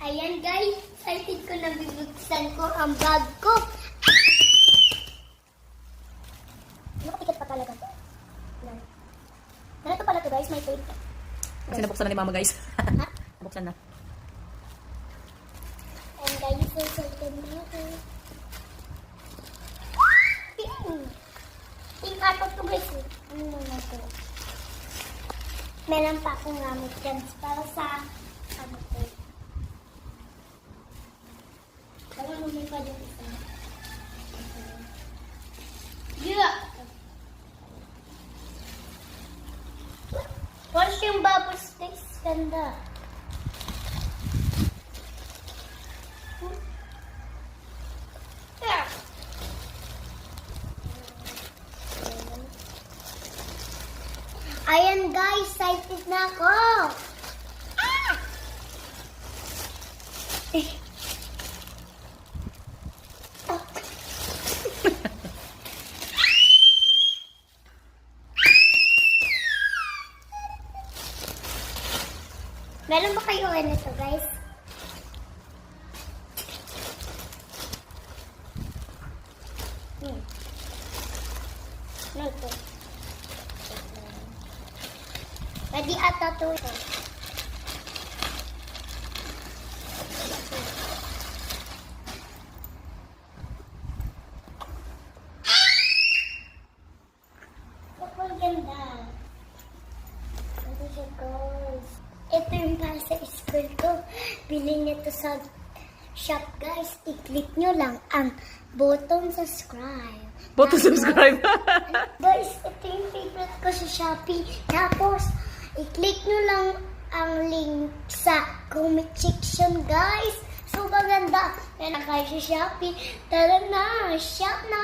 Ayan guys, excited ko na bibuksan ko ang bag ko. Nakapikit pa talaga to. Ganito pala to guys, may tape. Kasi nabuksan na ni mama guys. Ha? Nabuksan na. And guys, so excited na ako. Ping! Ping ato to guys. Ano naman to? Meron pa akong gamit dyan para sa ano to. Pero naman pa dyan isa. Yeah! What's yung bubble sticks? Ganda. Yeah. Ayan guys, excited na ako. Ah! Meron ba kayo nito guys? Ano ito? Pwede ata ito. Ang ganda. Ito siya guys. Ito yung para sa school ko. Bilhin nito sa shop guys. I-click nyo lang ang button subscribe. Button subscribe. Guys, ito yung favorite ko sa Shopee. Tapos, i-click nyo lang ang link sa comment section guys. So maganda. Kaya na kayo sa Shopee. Tara na, shop na!